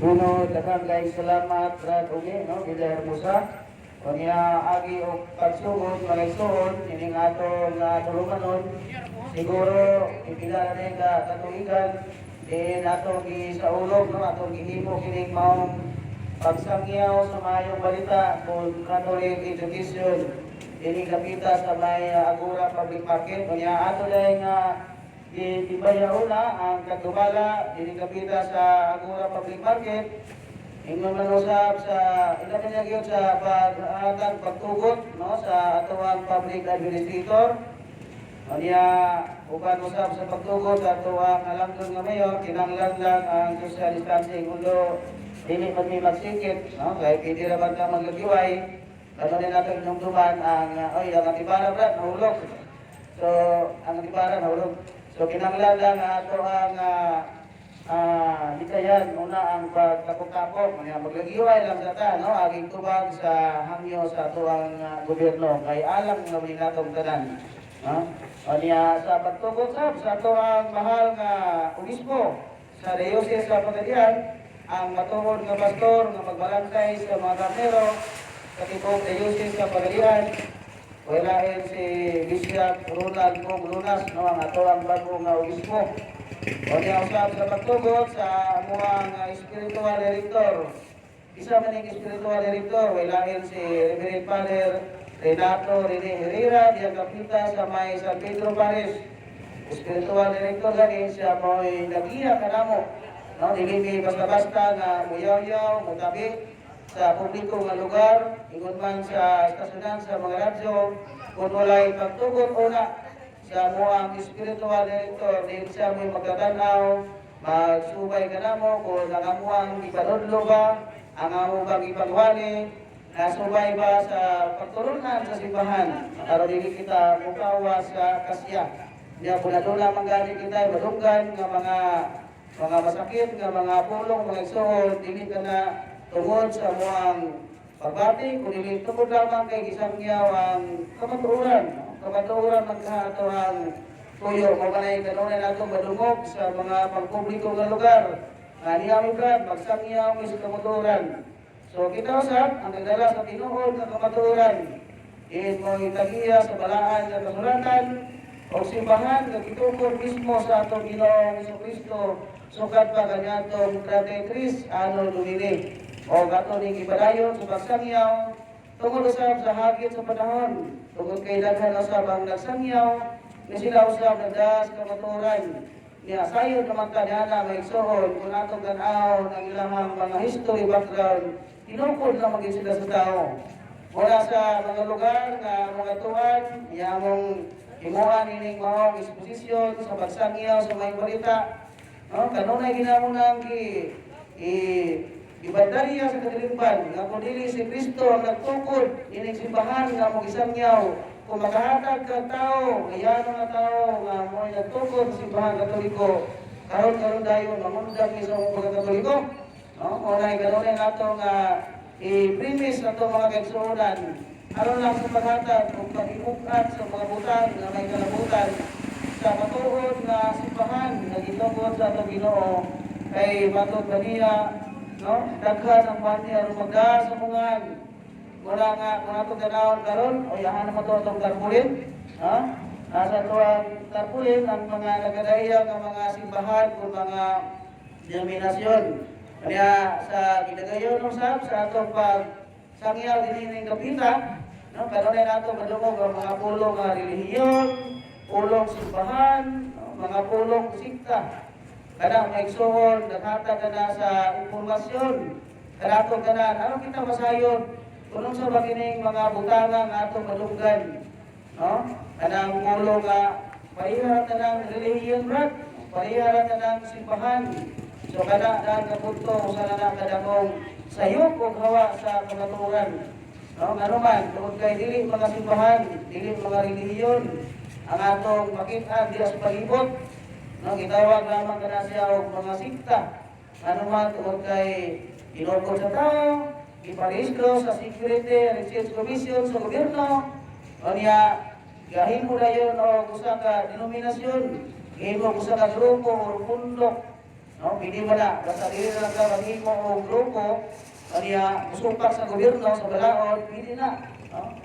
Sunod, daghang kay salamat Rogelio Villahermosa. Kanya agi og pagsugod mga igsoon ining atong tulumanon. Siguro ipila na ka katuigan din atong gisaulog no atong gihimo kining maong pagsangyaw sa mayong balita kung Catholic education ining kapita sa may Agora Public Market. Kanya ato dahil nga ibayauna ang kadumala ining kapita sa Agora Public Market. Ingon man usab sa ilan na gyud sa pagtugot no sa atuang public administrator. Anya uban usab sa pagtugot ato ang alangdon nga mayor kinahanglan lang ang social distancing ulo dili man mi magsikit no kay pwede ra man ka maglagiway ano din nato inumduman ang ang atibara brad nahulog. So ang atibara nahulog. So kinahanglan lang ato ang dikayan una ang pagkapok-kapok nga maglagiway lang sa ta no aging tubag sa hangyo sa atuang gobyerno kay alang nga minatong tanan no anya sa pagtugot sa atuang mahal nga obispo sa diocese sa Pagadian ang matuod nga pastor nga magbalantay sa mga karnero sa tibok diocese sa Pagadian walain si Bishop Ronald Lunas no ang atuang bago nga obispo. O niya usap sa pagtugot sa mga spiritual director. Isa man yung spiritual director, walain si Reverend Father Renato Rene Herrera, diya kapita sa may San Pedro Paris. Spiritual director gani siya mo'y nagiya kanamo. No, dili basta-basta nga muyaw-yaw, mutabi sa publiko nga lugar, ingon man sa estasyonan sa mga radyo, kung wala'y pagtugot una sa moang spiritual director din siya may magtatanaw magsubay ka na mo kung nangamuang ipanudlo ba ang amo bang ipangwali nasubay ba sa pagtulun-an sa simbahan para dili kita mukawa sa kasya niya kung nadula manggani kita madunggan nga mga masakit nga mga pulong mga igsoon dili ka na tungod sa moang pagbati kung dili tungod lamang kay gisangyaw ang kamatuoran ng kahatuang tuyo mo kanay kanunay nato madungog sa mga pagpubliko nga lugar nga niyami brad magsangyaw sa kamatuoran. So kita usab ang nagdala sa tinuod nga kamatuoran mo itagiya sa balaan nga kasulatan o simbahan nga gitukod mismo sa atong Ginoong Jesucristo sukat pa kanyatong 33 ano dumili o gato ning ibadayon sa pagsangyaw tungod usab sa hagit sa panahon tungod kay daghan usab ang nagsangyaw nga sila usab nagdas kamatuoran niya sayon naman kanana may igsoon kung atong tan-aw ang ilang mga history background tinukod na maging sila sa tao mula sa mga lugar nga mga tuwan yamong himuan ining mahong exposition sa pagsangyaw sa mga balita no kanunay ginamo nang ibandarya sa katilimban nga kung dili si Kristo ang nagtukod ining simbahan nga mong isangyaw kung makahatag ka tao ngayon mga tao nga mo'y nagtukod sa simbahan Katoliko karon dayon mamundag ni sa mga Katoliko no unay kanunay nato nga i-premise nato mga kaigsuonan aron lang sa paghatag kung pag-iukat sa mga butang nga may kalabutan sa matuod nga simbahan nga gitukod sa atong Ginoo kay matod kaniya no daghan ang pati aron magda sa mungan wala nga kung atong ganahon karon o yahan naman to atong tarpulin ha asa to ang tarpulin ang mga nagadaya nga mga simbahan kung mga denominasyon kaya sa gidagayon usab sa atong pag sangyaw dinhi ning kapita no pero na nato madungog ang mga pulong nga relihiyon pulong simbahan no? Mga pulong sikta kanang maigsoon, naghatag ka na sa informasyon, kanatong kanan, ano kita masayon, kunong sa bagining mga butanga nga atong malunggan, no? Kanang pulong nga, pariharan na ng relihiyon, brad, pariharan na ng simbahan, so kana na kapunto, sana na kadamong sayok o hawa sa kamaturan, no? Ano man, tungkol kay dili mga simbahan, dili mga relihiyon, ang atong makita diya sa palibot, no, gitawag lamang kana siya og mga sikta. Ano man tungod kay inukod sa tao, iparehistro sa Security Research Commission sa gobyerno. O niya, gahimo na yun o usa ka denominasyon, gahimo usa ka grupo o pundok No, hindi mo na, basta dili na lang ka maghimo o grupo, kaniya, musupak sa gobyerno, sa balaod, hindi na. No?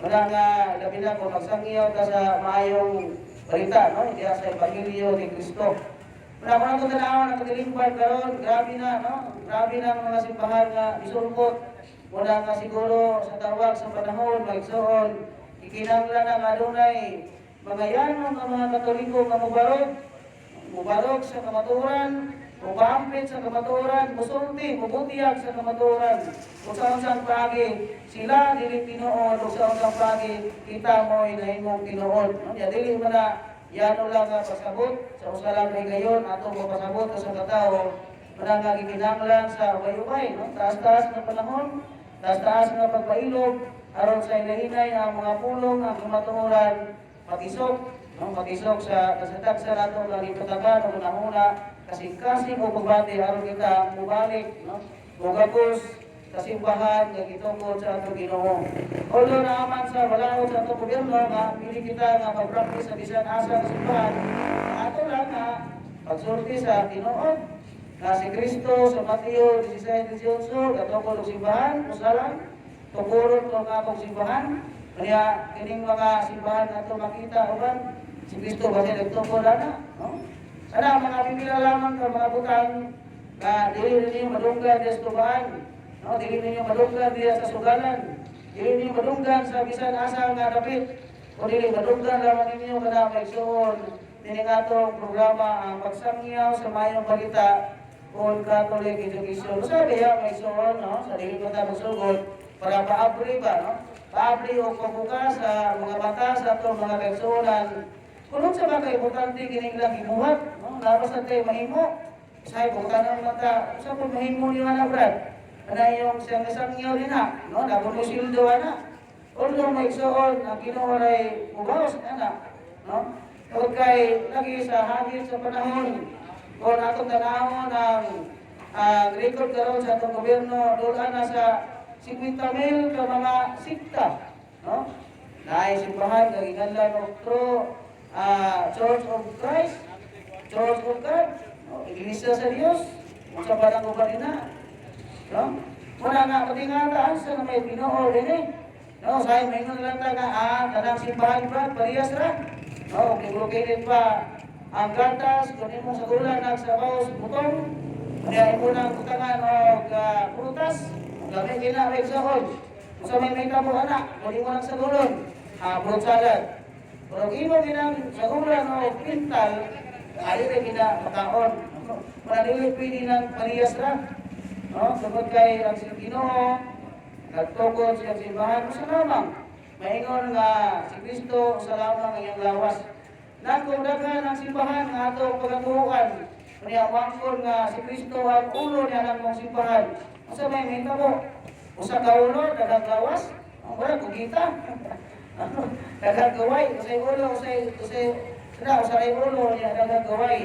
Wala nga, labi na kung magsangyaw ka sa maayong balita, no? Hindi sa Ebanghelyo ni Cristo. Wala ko na ito talawan ang katilimpan karon, grabe na, no? Grabe na ang mga simbahan nga isulpot. Wala nga siguro sa tawag sa panahon, maigsoon, ikinanglan ang adunay, mga yanong ang mga Katoliko nga mubarog sa kamaturan, mubahampit sa kamaturan, musulti, mubutiyag sa kamaturan. Kung saan pagi, sila dili tinuod, kung saan pagi, kita mo'y nahimong tinuod. Ya dili mo na, yano lang nga pasabot, sa usalang kay gayon, atong mapasabot sa katao, wala nga gikinanglan sa ubay-ubay, no? Taas-taas na panahon, taas-taas na pagpailog, aron sa ilahinay ang mga pulong, ang kamaturan, magisok, no? Magisok sa kasatak sa nato ng ipatakan o unang-una, kasing-kasing o pagbati, aron kita mubalik, no? Mugapos, kasimbahan, nga gitungkod sa atong Ginoo. Although naaman sa balaod sa atong gobyerno, nga pili kita nga mag-practice sa bisan asa sa simbahan, ato lang nga pagsulti sa Ginoo, na si Kristo sa Mateo 16:18, katungkol og simbahan, usalan, tukuron ko nga akong simbahan, kaya kining mga simbahan nato makita uban, si Kristo ba siya nagtungkol na, no? Sana mga pipila lamang ka mga butang, na dili ninyo madunggan diya sa tubahan, no? Dili ninyo madunggan diya sa sugalan, dili ninyo madunggan sa bisan asa nga dapit, o dili madunggan lamang ninyo kada maigsoon, dining atong programa ang pagsangyaw sa mayong balita on Catholic education. Sabi ya maigsoon, no? Sa dili ko ta magsugod para paabri ba, no? Paabri o pagbukas sa mga mata sa atong mga kaigsuonan. Kung sa mga importante kining lang gibuhat, no? Labas natin mahimo. Say bukan ang mata, sa pud mahimo ni ana brad. Ana yung sangyaw din na, no? Dabo mo sildo ana. Although maigsoon ang Ginoo ay ubawas ana, no? Pag kay lagi sa hagit sa panahon, kung atong tanawon ang record karon sa atong gobyerno, doon na sa 50,000 ka mga sikta, no? Naay simbahan kag inganlan og Church of Christ, Church of God, no? Iglesia sa Dios, sa parang uban na, no? Muna nga patingala sa may Ginoo dinhi, no? Say may lang ta nga tanang simbahan ba parehas ra, no? Located pa ang gatas kunin mo sa gulan nagsabaw sa butong, kaya imo nang kutangan og prutas, gamit kina maigsoon. Sa may tabo anak, kunin mo lang sa gulon, fruit salad. Pero imo ginang sa gulan o pintal, ali rin gina makaon. Manili pwede ng parehas ra, no? Sabot kay ang Ginoo nagtukod sa simbahan sa lamang. Maingon nga si Kristo sa lamang iyang lawas. Nagkudaghan ang simbahan nga atong pagatuhuan. Kaya wangkon nga si Kristo ang ulo niya ng mong simbahan. Asa may minta mo? Usa ka ulo, daghang lawas? Ang wala, kugita. Daghang gaway, usay ulo, usay ulo niya, daghang gaway.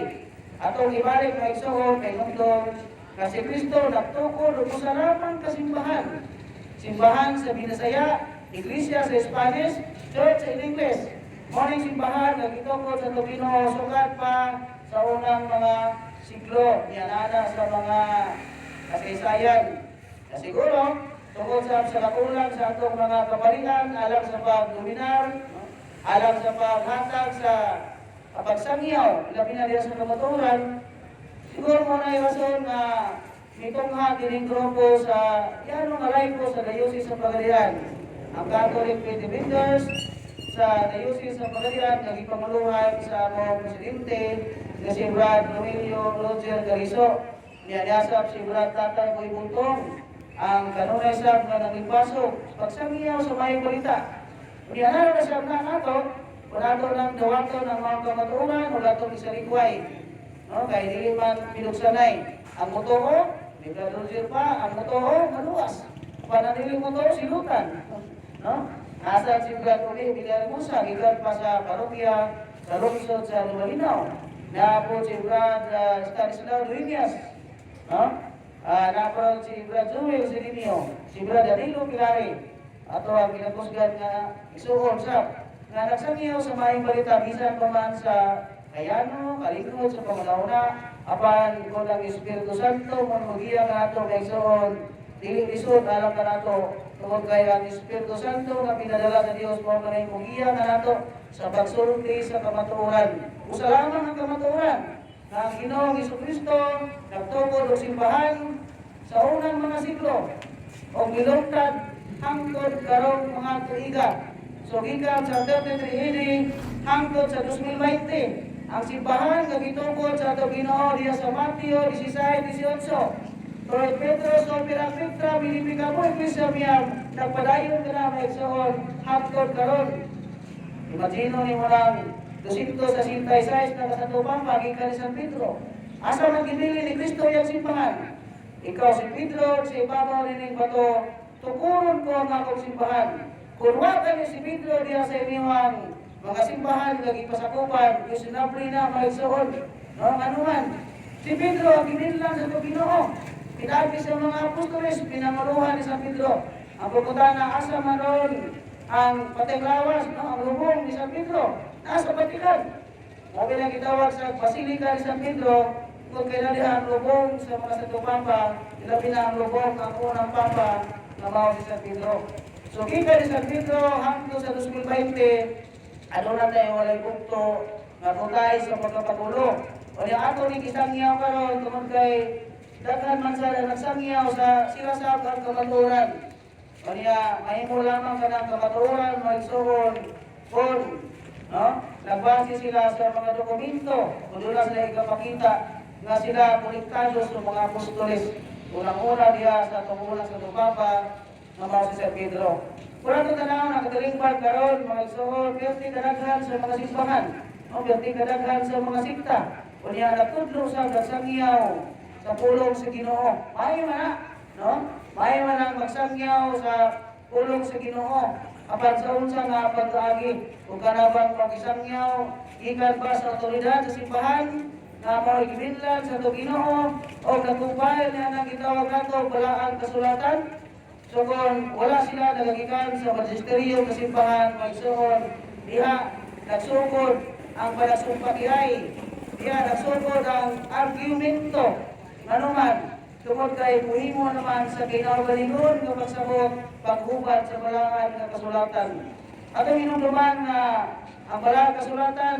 Atong ibalik na igsoon, kay nungtong nga si Kristo nagtukod o sa lamang kasimbahan. Simbahan sa Bisaya, Iglesia sa Spanish, Church in English. Morning simbahan, nagitungkod sa Filipino, sukat pa sa unang mga siglo, yanana sa mga kasaysayan. Na siguro, tungkol sa kakulang sa atong mga kabalian, alam sa pagdominar, alam sa paghatag sa pagsangyaw, labi na diya sa kamaturan, siguro mo na yung rason na mitungha dining grupo sa yanong alay ko sa Diocese sa Pagadian. Ang Catholic Defenders, sa Diocese sa Pagadian, nagipanguluhan sa among presidente na si Brad Rogelio Caliso. Niyasap si Brad Tatay Boy Bontong, ang kanunay sab nga nangipasok pagsangyaw sa mayong balita. Niyana na sab na nato, wala ng dawato ng mga kamaturan, wala itong isalikway. No? Kaya dili man pinugsanay. Ang motoo, may kadrosir pa, ang motoo, maluwas. Pananiling motoo, silutan. No? Nasa si Eutemio Villahermosa, gikan pa sa parokya, sa lungsod sa Lumalinaw. Naapod si Estanislao Dueñas. No? Naapod si Jojo Tiguelo, si Danilo Pelare. Ato ang ginagusgan nga isuon sa nga nagsangyaw sa mayong balita, bisan pa man sa kayano, kaligod sa pangunahuna, apan kung ang Espiritu Santo, mamugiya ka nato, kaigsoon, dili lisod, alam ka nato, tungkol kay ang Espiritu Santo, na pinadala sa Diyos mo, kanay mugiya ka nato, sa pagsulti sa kamatuoran. Usa lamang ang kamatuoran, na ang Ginoong Jesucristo, nagtukod o simbahan, sa unang mga siglo, o gilungtad, hangtod karong mga tuiga. So, gikan sa 33 AD, hangtod sa 2020, ang simbahan kagitukod sa ato Ginoo diya sa Mateo 16:18. Pero Pedro so pirang Petra binibika mo ikisa miyam nagpadayon ka na maigsoon hangtod karon. Imagino ni mo lang 266 na kasatupang pagikan ni San Pedro. Asa man ginili ni Kristo yung simbahan? Ikaw si Pedro, si ibabaw ni bato, tukuron ko ang akong simbahan. Kung wakan ni si Pedro diya sa inyong mga simbahan, lagi pasakupan, yung sinabri na maigsoon. No, anuman. Si Pedro, ang ginillan sa Ginoo. Pinabi sa mga apostoles, pinanguruhan ni San Pedro. Ang pupunta na asa manon ang patenglawas, no, ang lubong ni San Pedro, nasa Batikan. Sabi na kitawag sa Basilika ni San Pedro, kung kailangan ang lubong sa mga Santo Papa, ilabi na ang lubong ang unang Papa na mao si San Pedro. So, kita ni San Pedro, hangtod sa 2020, ano na tayo walay bukto nga tutay sa pagkapatulo. O niya ato ni kisangyaw karon tungod kay daghan man sa nagsangyaw sa sila sa kamatuoran. O niya mahimo lamang kanang kamatuoran maigsoon kung no? Nagbase sila sa mga dokumento o doon na sila ikapakita nga sila konektado sa mga apostoles. Unang-una diya sa tungulang sa Papa na mao si San Pedro. Kung ito tanaw na katalingpad karon mga igsoon, perti kadaghan sa mga simbahan, o perti kadaghan sa mga sikta, o niya natudlo sa nagsangyaw sa pulong sa Ginoo. May man na, no? May man ang magsangyaw sa pulong sa Ginoo. Apan sa unsa nga pag-agi, kung kanabang mag-isangyaw, ikan ba sa otoridad sa simbahan, na mao giminlan sa Ginoo, o katupay na nang gitawag nato balaan kasulatan. So kung wala sila nagagikan sa magisteryo kasimbahan, magsuon, diha nagsugod ang palasumpakihay, diha nagsugod ang argumento, anuman, tungkol kay muhimo naman sa kinaugalingon ng pagsabot, paghubad sa balangan ng kasulatan. At ang inunduman na ang balangan kasulatan,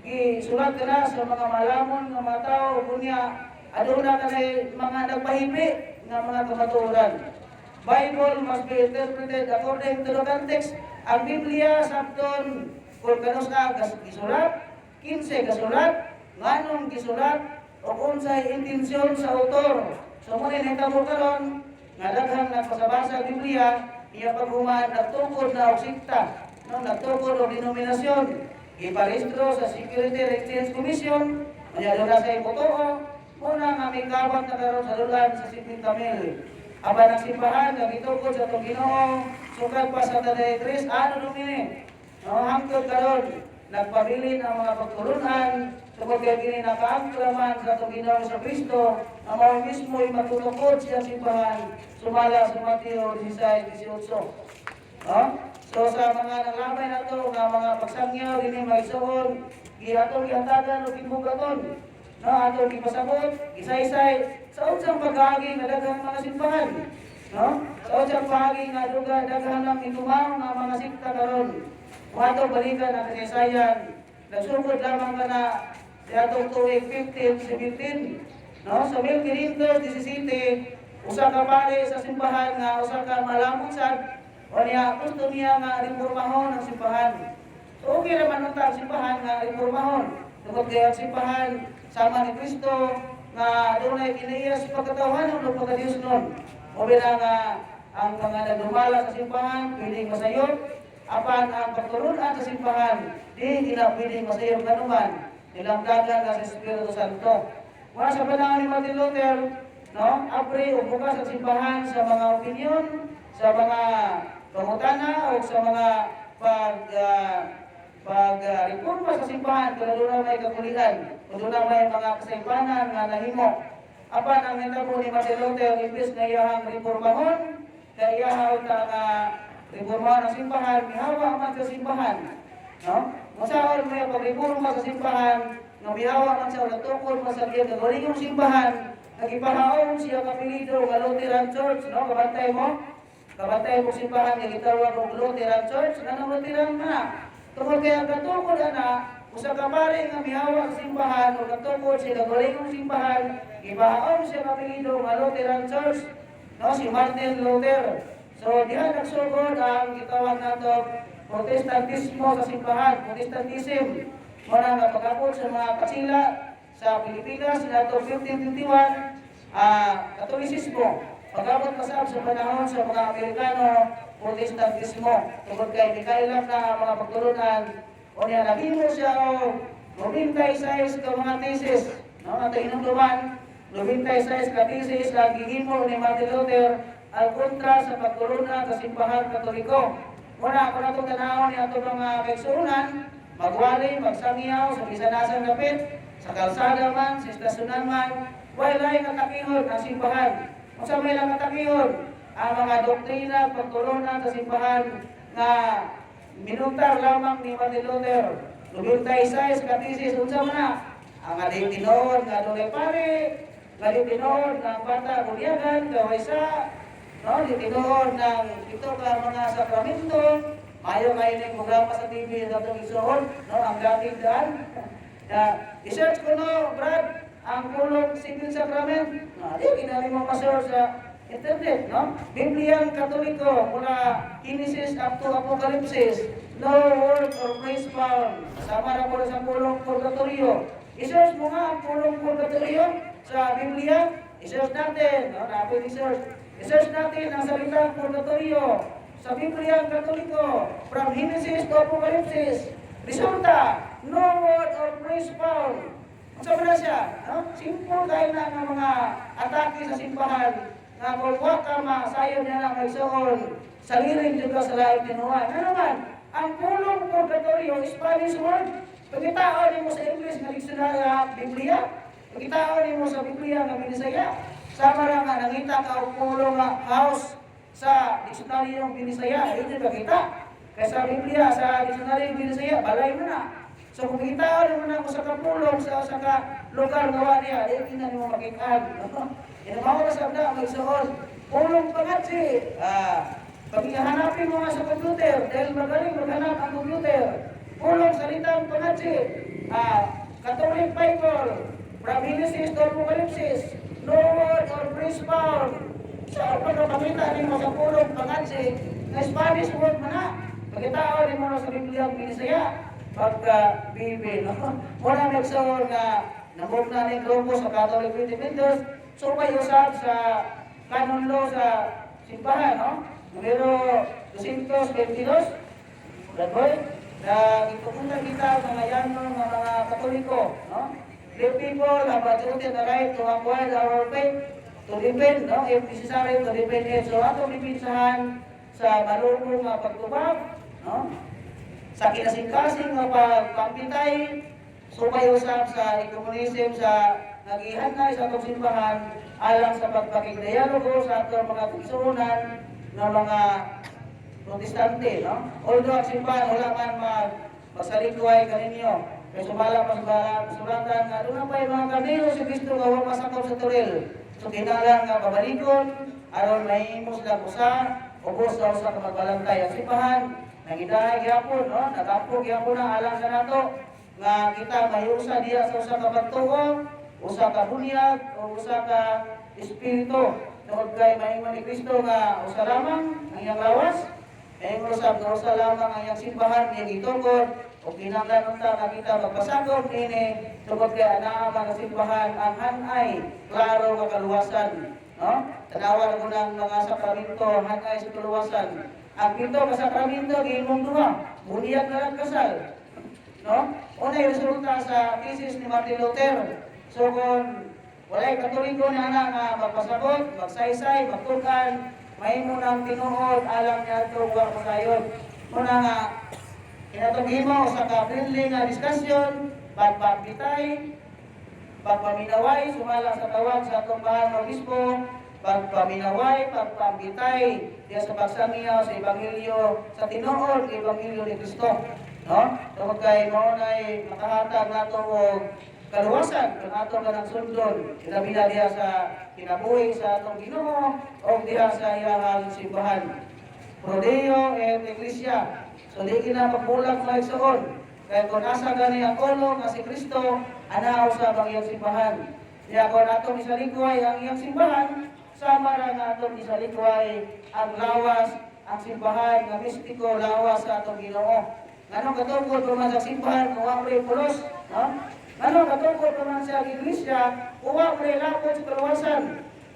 isulat ka na sa mga malamon ng mga tao, kunya, aduna ka na mga nagpahipi ng mga kamatuoran. Bible must be interpreted according to the context. Ang Biblia sabton kung kanus ka gisulat, 15 kasulat, nganong gisulat, o kung sa intensyon sa autor. So muna nitabo karon nga daghang nagpasabasa sa Biblia, iya paghuman nagtukod na og sikta, no, nagtukod og denominasyon, iparehistro sa Security and Exchange Commission, anya doon sa ipotoo, muna nga may kabag na karon sa lulan sa 50 mil. Aba ng simbahan, nagitukod sa itong Ginoo, sukat pa sa Tadaytris, ano lumini? No, hangtod karon, nagpabilin ang mga pagtulun-an, tungkol kaya gini nakaangklaman sa itong Ginoo sa Kristo, ang mga mismo'y matulungkod siya simbahan, sumala sa Mateo 16:18. No? So sa mga nanglamay na ito, nga mga pagsangyaw, gini magsuon, gihatong gihantagan o kibugaton, no, ato gipasabot, isa-isay, sa unsang pag-agi nga daghang mga simbahan, no? Sa unsang pag-agi nga daghang ng itumang nga mga sikta karon. Kung ato balikan ang kasaysayan, nagsugod lamang ka na sa atong tuig 15-17, no? Sa 1517, usa ka pare sa simbahan nga usa ka malamong sad, o niya gusto niya nga reformahon ang simbahan. So okay naman ang simbahan nga reformahon. Tungkol kaya ang simbahan sama ni Kristo nga dunay kiniyas pagkatawanan ng pagkadiyos nun. O bilang ang mga nagdumala sa simbahan, pwedeng masayot. Apan ang pagtulun-an sa simbahan, di ina pwedeng masayot na naman. Nilangdagan ka sa Espiritu Santo. Mula sa panahon ni Martin Luther, no, apre o bukas sa simbahan sa mga opinyon, sa mga pangutana o sa mga pag-reforma sa simbahan, kung doon may kakulian, kung doon may mga kasaypanan nga nahimo. Apan ang nitabo ni Martin Luther, imbis na iyahang reformahon, kaya iyahaw ta nga reformahon ang simbahan, ihawa man sa simbahan. No? Masaon may pagreforma sa simbahan, nga bihawa man sa nagtukod sa iya gagawin simbahan, nagipahaon siya kapilido nga Lutheran Church, no? Kabantay mo? Kabantay mo simbahan nga gitawag og Lutheran Church, nga Lutheran na. Tungkol kaya katukod ana, usa ka pare nga mihawa sa simbahan o katukod siya gagawin simbahan, ipahaon siya kapilido nga Lutheran Church, no? Si Martin Luther. So diha nagsugod ang gitawag nato Protestantismo sa simbahan, Protestantism. Muna nga pagkapot sa mga kasila sa Pilipinas, sinato 1551, Katolisismo. Pagkapot pasab sa panahon sa mga Amerikano, Protestantismo. Tungkol kay Mikailan na mga pagtulun-an, o niya nagimo siya o 96 ka mga thesis. No, nato inunduman, 96 ka thesis na gigimo ni Martin Luther al kontra sa pagtulun-an sa simbahan Katoliko. Muna ako na itong tanawon niya itong mga kaigsuunan, magwali, magsangyaw, sa bisanasan lapit, sa kalsada man, sa estasyonan man, walay natakihon ang simbahan. Kung sa may lang natakihon, ang mga doktrina, pagtulunan sa simbahan na minutar lamang ni Martin Luther, 96 katisis, unsa man na, ang aditinoon, nga doon pare, aditinoon, ng bata, bunyagan, kawaysa, no, ditinoon ng ito ka mga sakramento, mayo kayo ng programa sa TV na itong isuon, no, ang dating daan. I-search ko no, Brad, ang pulong civil sacrament. Di, kinali mo pa-search sa internet, no? Bibliang Katoliko, mula Genesis up to Apocalypse, no word or praise found. Kasama na po sa pulong purgatorio. I-search mo nga ang pulong purgatorio sa Biblia. I-search natin, no? Napin i-search. I-search natin ang salitang purgatorio sa Biblia Katoliko from Genesis to Apocalypse. Resulta, no word or praise found. Sa na siya, no? Simple dahil na ng mga atake sa simbahan na kung waka masayo niya na magsuon, salirin dito sa lahat tinuhan. Ano naman, ang pulong purgatorio, Spanish word, pagkitaon mo sa English na dictionary Biblia, pagkitaon mo sa Biblia ng Bisaya, sama na nga, nangita ka ang pulong house sa dictionary ng Bisaya, yun yung nakita. Kaya sa Biblia, sa dictionary ng Bisaya, balay mo na. So kung kita mo na ako sa kapulong, sa lugar gawa niya, hindi na mo makikaan. Yan ang mga sabda, magsuon. Pulong pangatsi. Pag ihanapin mo nga sa computer, dahil magaling maghanap ang computer. Pulong salitang pangatsi. Catholic Bible, from Genesis to Apocalypse, no word or praise found. So, pagkapamita rin mo sa pulong pangatsi, na Spanish word mo na. Pagkitao rin mo na sa Biblia ang Bisaya, pagka-Bibil. Muna nagsaon na nabog na ng grupo sa Catholic Independence, so may usap sa canon law sa simbahan, no? Numero 222, Radboy, na itupunta kita mga yan ng mga Katoliko, no? The people have attributed the right to acquire our faith, to depend, no? If necessary, to depend it. So, atong dipinsahan sa malulong nga pagtubag, no? Sa kinasing-kasing nga pagpampitay, sumay usap sa komunism sa nag-ihanay sa atong simbahan alang sa pagpakigdialogo sa atong mga tugsunan ng mga protestante, no? Although ang simbahan wala man magsalingkuhay kaninyo, kaya sumala pa sa suratan nga doon na pa yung mga kardino si Cristo nga huwag masakop sa turil. So kinalang nga pabalikon, aron mahimos lang usa, ubos daw sa magbalantay ang simbahan. Nangidahay gyapon, no? Nagapog gyapon ang alang sa nato nga kita mahiusa diya sa usa ka pagtuo, usa ka bunyag o usa ka espiritu. Tungod kay mahingon ni Kristo nga usa lamang ang iyang lawas, mahingon usab nga usa lamang ang iyang simbahan iyang gitungkod o kinahanglan unta nga kita magpasagop ini tungod kay anaa nga simbahan ang hanay klaro nga kaluwasan, no? Tanawan ko ng mga sakramento hanay sa kaluwasan. Ang pito ka sakramento gihimong duha, bunyag na lang kasal. No? Una yung resulta sa thesis ni Martin Luther. So kung walay Katoliko na nga magpasabot, magsaysay, magtukan, mahimo ng tinuod, alam niya ito huwag masayon. Muna nga, kinatugimo sa ka-friendly nga discussion, pagpapitay, pagpaminaway, sumala sa tawag sa atong bahal ng obispo, pagpaminaway, pagpambitay, diya sa pagsangyaw sa Ebanghelyo, sa tinuod, Ebanghelyo ni Kristo. no? Tungod kay mao nay makahatag nato og kaluwasan kung ato kanang sundon kinabila diha sa kinabuhi sa atong Ginoo o diha sa iyang simbahan. Rodeo and Iglesia. So di kina magbulag maigsoon. Kaya kung asa gani ang ulo nga si Kristo, anaw sa iyang simbahan. Kaya kung atong isalikway ang iyang simbahan, sama ra nga atong isalikway ang lawas, ang simbahan nga mistiko lawas sa atong Ginoo. Anong katungkol pa man sa simbahan kung wa may pulos, no? Anong katungkol pa man sa iglesia kung wa may lapot sa kaluwasan?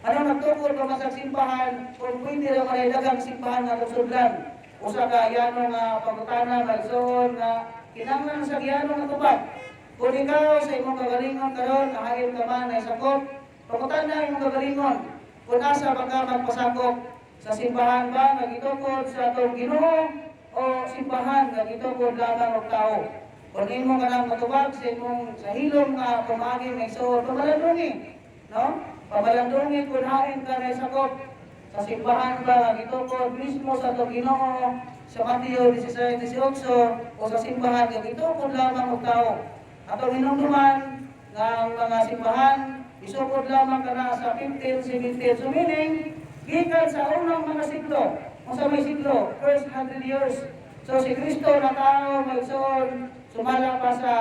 Anong nagtungkol pa man sa simbahan kung pwede ra man dagang simbahan nga kusudlan? Usa ka yano nga pangutana magsuon nga kinahanglan sa giyano nga tubag. Kung ikaw sa imong kagalingon karon nahayon ka man ay sakop, pangutana imong kagalingon. Kung asa ba ka magpasakop sa simbahan ba nga gitungkol sa atong Ginoo o simbahan nga gitungkol lamang og tao? Kung imo ka lang matubag sa imong sa hilom nga pamagi may suod, pamalandungi, no? Pamalandungi kung hain ka na sakop sa simbahan ba nga gitungkol mismo sa atong Ginoo sa Mateo 16:18 o sa simbahan nga gitungkol lamang og tao. Atong hinumduman nga ang mga simbahan isukod lamang kana sa 15, 17. So meaning, gikan sa unang mga siglo, o sa may siglo, first 100 years. So si Kristo na tao magsuon, sumala pa sa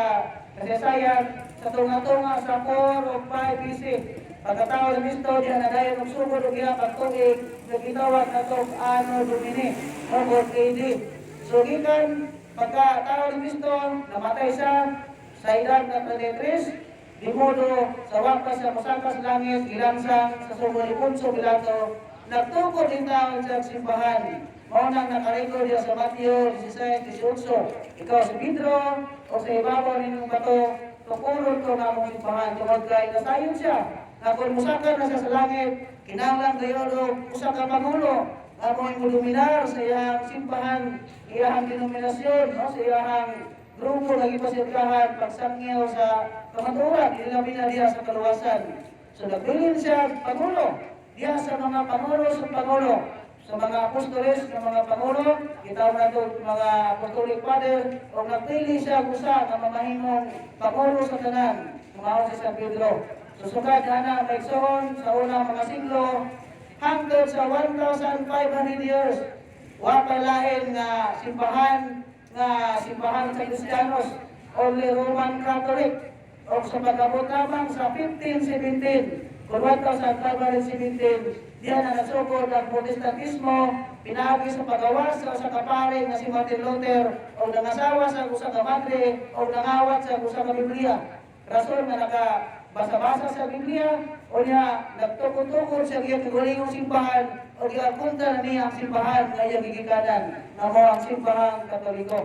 kasaysayan, sa tunga-tunga sa 4 o 5 BC. Pagkatao ng Kristo, diyan na dahil magsugod o ginang pagtugig, na gitawag na itong Anno Domini, o AD. So gikan, pagkatao ng Kristo, namatay siya sa edad na 33, di modo sa wakas sa musakas langit, gilansang sa sumuli punso bilato, nagtukod din tao sa simbahan. Maunang nakarecord diya sa Mateo 16:18. Ikaw si Pedro o sa ibabaw ninyong bato, tukulod ko na mong simbahan. Tungod kay nasayon siya, na kung musakar na siya sa langit, kinahanglan kayo usa ka pangulo, nga mo dominar sa iyang simbahan, iyang denominasyon, no? Sa iyang grupo lagi pasirkahan, pagsangyaw sa kamaturan, ilabi na diya sa kaluwasan. So nagbilin siya pangulo, diya sa mga pangulo sa pangulo, sa mga apostoles ng mga pangulo, kita na ito mga apostolic father, o nagpili siya gusa na mamahimong pangulo sa tanan, kumaon si San Pedro. Susugad na may soon sa unang mga siglo, hanggang sa 1,500 years, wapalain nga simbahan sa Kristiyanos, only Roman Catholic, o sa pagabot lamang sa 1517, kung 1517, diyan na nasugod ang Protestantismo, pinagi sa pagawas sa kapare nga si Martin Luther, o nangasawa sa usa ka madre, o nangawat sa usa ka Biblia. Rason nga nakabasa-basa sa Biblia, o niya nagtukod-tukod sa iyang kagulingong simbahan, o giapunta na niya ang simbahan nga iyang gigikanan, na mo ang simbahang Katoliko.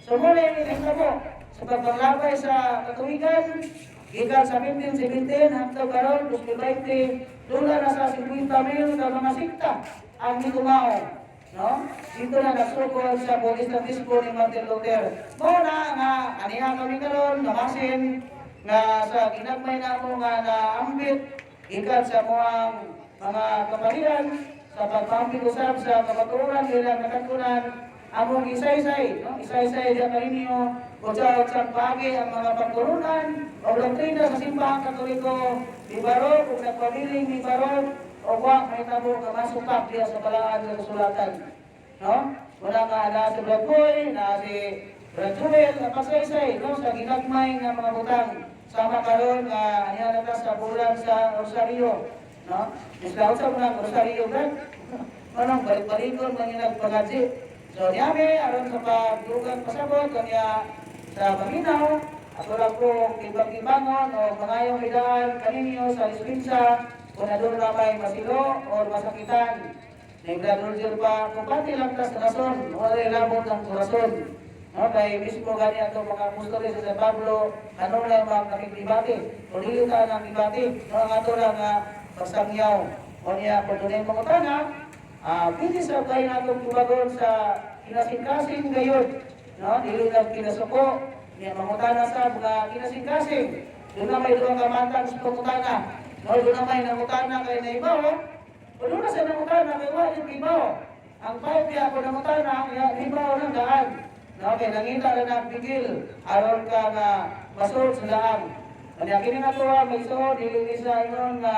So muli inis na po, sa pagpanglabay sa katuwigan, gikan sa 1517 hangtod karon 2020, dula na sa 50,000 ka mga sikta ang gitumaw, no? Dito na nagsukod sa Protestantismo ni Martin Luther. Mo na nga aniha kami karon namasin nga sa ginagmay namo nga naambit gikan sa moang mga kapalian sa pagpambit usab sa kabaturan nila nakatunan among isaysay, no? Isaysay diya kaninyo o sa bagay ang mga pagturunan o doktrina sa simbahang Katoliko, di barok, kung nagpabiling ni barok, o kuwang may tabo ka masukap diya sa balaan ng kasulatan. No? Wala nga na si Brad Boy, na si Brad Joel, na pasaysay, no? Sa ginagmay ng mga butang. Sama karon nga aniya na sa bulan sa Rosario. No? Islaw sa mga Rosario, Brad. Anong balik-balikon manginag pagadzi. So niyami, aron sa pagdugang pasabot, kanya sa paminaw, ako lang po ibang-ibangon o mangayong idaan kaninyo sa dispinsa kung na doon na may masilo o masakitan. Nagdadulsir pa, kung pati lang tas rason, wala labot ng rason. No, kay mismo gani ato mga apostoles sa San Pablo, anong lang mga nakikibati, o dili ka ng ibati, no, ang ato lang pagsangyaw. O niya, kung doon yung mga utana, pwede sa kayo natong tubagon sa kinasing-kasing gayon. No, dili lang kinasuko, niya mangutana sa mga kinasing-kasing. Doon na may doon kamantang sa pangutana. No, doon na may nangutana kay naibaw. O doon na sa nangutana kay wala yung ibaw. Ang pipe niya ako nangutana, ibaw ng daan. no, kay nangita na nagpigil, aron ka nga masod sa laang. Kanya kini nga tuwa, may suod, dili sa ingon nga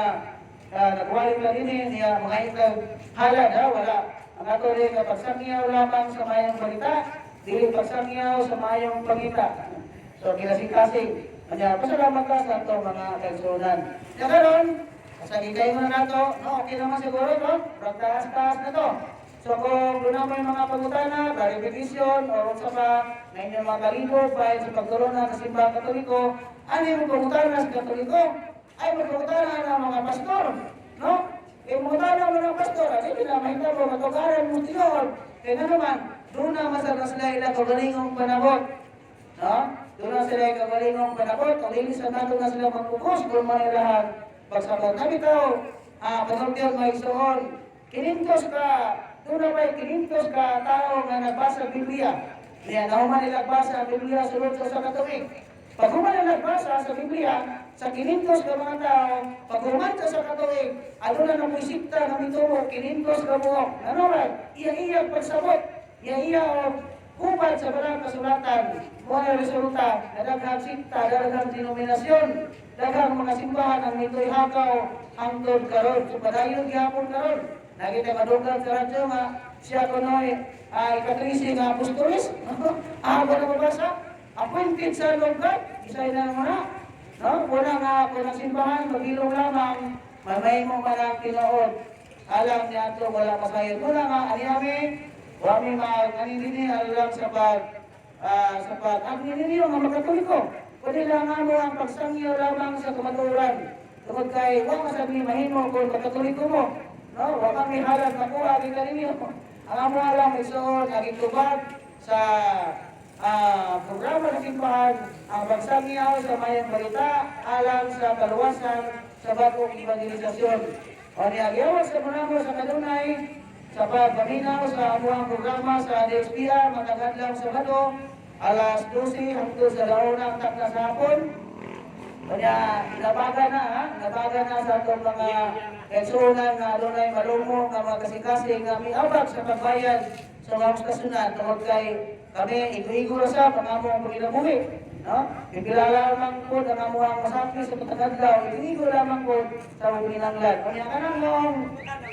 nagwaling lang ini, niya mga itag halad, ha, wala. Ang ato rin nga pagsangyaw lamang sa mayang balita, dili pagsangyaw sa mayang pangita. So, kinasing-kasing. Kanya, pasalamat ka sa ito mga kaigsunan. Kaya karon, kasagigay mo na nato, no, okay naman siguro, no? Pagtaas-taas na to. So kung doon mo yung mga pagutana, clarification, o sa pa, na inyong mga kalibog, bahit sa pagturunan sa simbahang Katoliko, ano yung pagutana sa Katoliko? Ay magpagutana ng mga pastor, no? Yung pagutana ng mga pastor, ay hindi na mahintay mo, matugaran mo tinod. Kaya na naman, doon naman sa sila ila kagalingong panabot, no? Doon na sila kagalingong panabot, kung lilisan nato na sila magpukus, kung manilahan, pagsabot. Nabitaw, panagdiyan may isuon, kinintos ka, doon na ba'y kinintos ka tao na nagbasa Biblia. Niya, nahuman nila nagbasa ang Biblia sunod sa Katolik. Pag human nila nagbasa sa Biblia, sa kinintos ka mga tao, pag human ka sa Katolik, ano na ng isipta na mitumo, kinintos ka mo. Ano ba? Iya-iya pagsabot. Iya-iya o hubad sa balang kasulatan. Mga resulta, nadaghang sikta, nadaghang denominasyon, daghang mga simbahan ang mito'y hakaw ang tod karon. So, padayon gihapon karon. Nakita madunggan sa radyo nga siya kunoy ikatrisi nga apostolis. Ako na mabasa. Appointed sa lugar. Isay na mo na. No? Una nga ako ng simbahan, magilong lamang, mamay mo marang tinood. Alam niya ito, wala masayod. Una nga, aliyami, wami mag-aninini, alam sa pag-aninini yung mga Katoliko. Pwede lang nga mo ang pagsangyo lamang sa kamaturan. Tungkol kay, huwag masabi mahimo kung Katoliko mo. No, wa kami halad makuha kita ninyo. Ang amo lang isuon aging tubag sa programa ng simbahan ang pagsangyaw sa mayang balita alang sa kaluwasan sa bagong evangelisasyon. O niagyawas sa munamo sa kanunay sa pagpaminaw sa amuang programa sa DXPR matagad lang Sabado alas 12 hangtod sa launang takna sa hapon. Kanya, nabaga na sa itong mga eksunan na doon ay malumong ng mga kasing-kasing na may abag sa pagbayad sa mga kasunod. Tungkol kay kami, igo-igo na sa pangamong pagkinabuhi. No? Pipilala lamang po ang amuhang masapi sa pagkakadlaw, igo-igo lamang po sa pagkinanglan. Kanya ka nang noong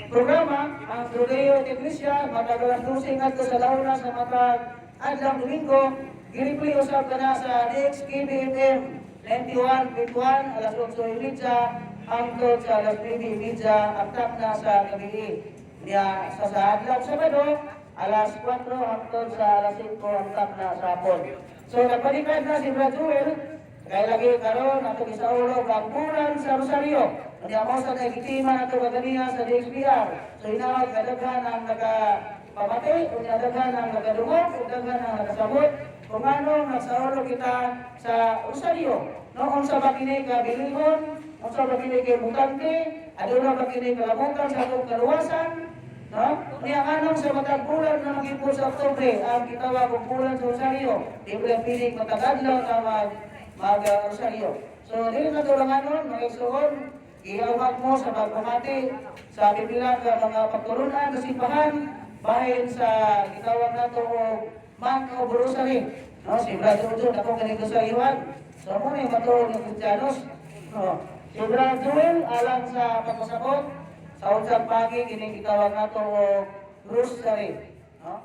programa, ang Rogelio Caliso, matagalas 12 nga sa launa sa matag adlang Domingo, giripli usap ka na sa DXKBFM. 91.1 alas 8:30 hangtod sa alas 9:30 ang takna sa gabi. Niya sa adlaw Sabado alas 4 hangtod sa alas 5 ang takna sa hapon. So nagpalikad na si Brad Joel kay lagi karon ato isaulo ang bulan sa Rosario. Niya mo sa nagitima nato kaganiya sa DXPR. So inawag kadaghan ang nagapamati o daghan ang nagadungog o daghan ang nagasabot. Kung ano, nagsaulo kita sa Rosario. No, kung sa bakinay ka bilihon, kung sa bakinay ka butante, aduna bakinay ka lamutan sa atong kaluwasan, no? Niya anong sa matag bulan na maging po sa Oktobre, ang gitawag kong bulan sa Rosario, di mo lang piling matagadlaw na mag-Rosario. So, dili na tulangan nun, mga igsuon, iawag mo sa pagpamati, sa bibilang mga pagturunan na simbahan, bahin sa gitawag na ito man o Rosary. No, si Brad Jojo, ako ganito sa iwan. So, muna yung matuon ng Kristiyanos. No, si Brad Joel, alang sa pagpasabot, sa unsang pagi, kining gitawag na ito Rosary. No?